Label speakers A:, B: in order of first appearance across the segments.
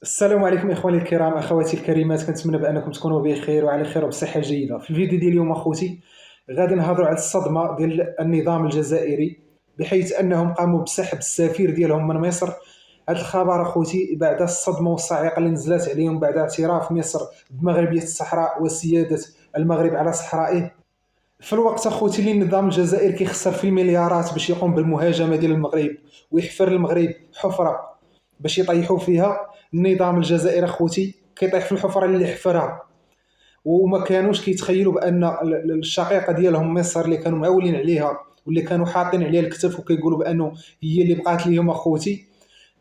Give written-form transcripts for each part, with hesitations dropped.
A: السلام عليكم اخواني الكرام، اخواتي الكريمات. كنتمنى بانكم تكونوا بخير وعلى خير وبصحه جيده. في الفيديو ديال اليوم اخوتي غادي نهضروا على الصدمه ديال النظام الجزائري، بحيث انهم قاموا بسحب السفير ديالهم من مصر. هذا الخبر اخوتي بعد الصدمه والصاعقه اللي نزلت عليهم بعد اعتراف مصر بمغربيه الصحراء وسياده المغرب على صحرائه. في الوقت اخوتي اللي النظام الجزائري كيخسر في المليارات باش يقوم بالمهاجمه ديال المغرب ويحفر المغرب حفره باش يطيحوا فيها، النظام الجزائري اخوتي كيطيح في الحفره اللي حفرها. وما كانوش كيتخيلوا بان الشقيقه ديالهم مصر اللي كانوا معولين عليها واللي كانوا حاطين عليها الكتف وكيقولوا بانه هي اللي بقات ليهم اخوتي،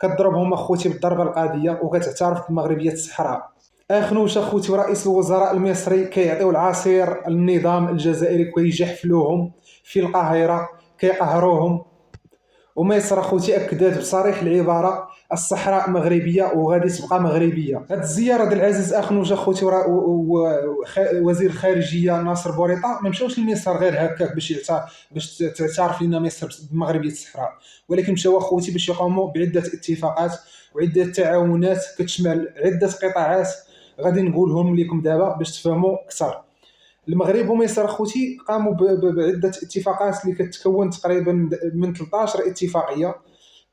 A: كضربهم اخوتي بالضربه القاضيه وكتعترف بمغربيه الصحراء. اخنوش اخوتي ورئيس الوزراء المصري كيعطيو العصير للنظام الجزائري كيجحفلوهم في القاهره، كيقهروهم. ومصر اخوتي اكدت بصريح العباره الصحراء مغربيه وغادي تبقى مغربيه. هذه الزياره ديال العزيز اخنوج اخوتي وزير الخارجيه ناصر بوريطه ما مشاوش لمصر غير هكاك باش تعترف لنا مصر بمغربيه الصحراء، ولكن مشاو اخوتي باش يقوموا بعده اتفاقات وعده تعاونات كتشمل عده قطاعات. غادي نقولهم لكم دابا باش تفهموا اكثر. المغرب ومصر اخوتي قاموا بعده اتفاقات اللي كتكون تقريبا من 13 اتفاقيه،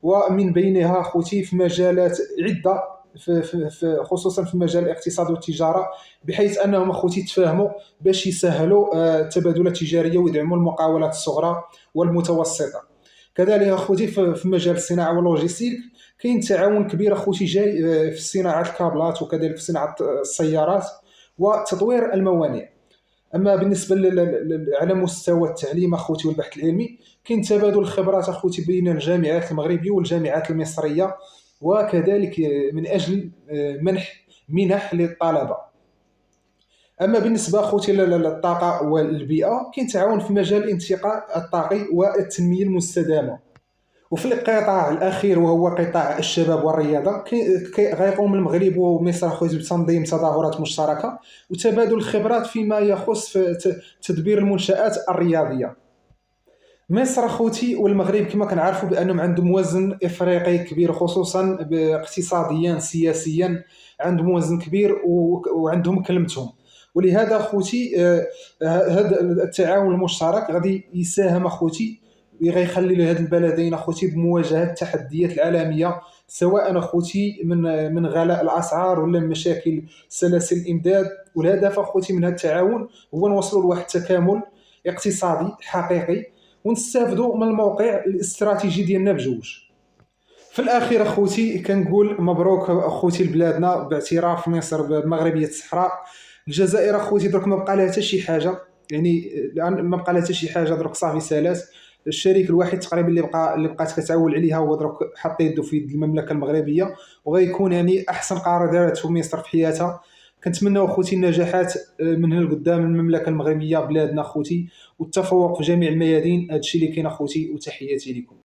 A: ومن بينها اخوتي في مجالات عده، خصوصا في مجال الاقتصاد والتجاره، بحيث انهم اخوتي تفاهموا باش يسهلوا التبادلات التجاريه ويدعموا المقاولات الصغرى والمتوسطه. كذلك اخوتي في مجال الصناعه واللوجستيك كاين تعاون كبير اخوتي جاي في صناعه الكابلات وكذلك في صناعه السيارات وتطوير الموانئ. اما بالنسبه على مستوى التعليم اخوتي والبحث العلمي كاين تبادل الخبرات اخوتي بين الجامعات المغربيه والجامعات المصريه، وكذلك من اجل منح للطلبه. اما بالنسبه اخوتي للطاقه والبيئه كاين تعاون في مجال الانتقاء الطاقي والتنميه المستدامه. وفي القطاع الاخير وهو قطاع الشباب والرياضه غيقوم المغرب ومصر اخوتي بتنظيم تظاهرات مشتركه وتبادل الخبرات فيما يخص في تدبير المنشآت الرياضيه. مصر اخوتي والمغرب كما كنعرفوا بانهم عندهم وزن افريقي كبير، خصوصا اقتصاديا سياسيا عندهم وزن كبير وعندهم كلمتهم. ولهذا اخوتي هذا التعاون المشترك غادي يساهم اخوتي غيخلي لهاد البلدين اخوتي بمواجهه التحديات العالميه، سواء اخوتي من غلاء الاسعار ولا من مشاكل سلاسل الامداد. والهدف اخوتي من هذا التعاون هو نوصلوا لواحد التكامل اقتصادي حقيقي ونستافدوا من الموقع الاستراتيجي ديالنا بجوج. في الاخير اخوتي كنقول مبروك اخوتي لبلادنا باعتراف مصر بمغربيه الصحراء. الجزائر اخوتي درك ما بقى لها حتى شي حاجه، يعني الان ما بقى لها حتى شي حاجه، درك صافي سالات. الشريك الوحيد تقريبا اللي بقات كتعول عليها هو درك حط يده في يد المملكه المغربيه، وغيكون يعني احسن قرار دارته مصر في حياتها. كنتمنى اخوتي النجاحات من هنا لقدام المملكه المغربيه بلادنا اخوتي، والتفوق في جميع الميادين. هادشي اللي كاين اخوتي، وتحياتي لكم.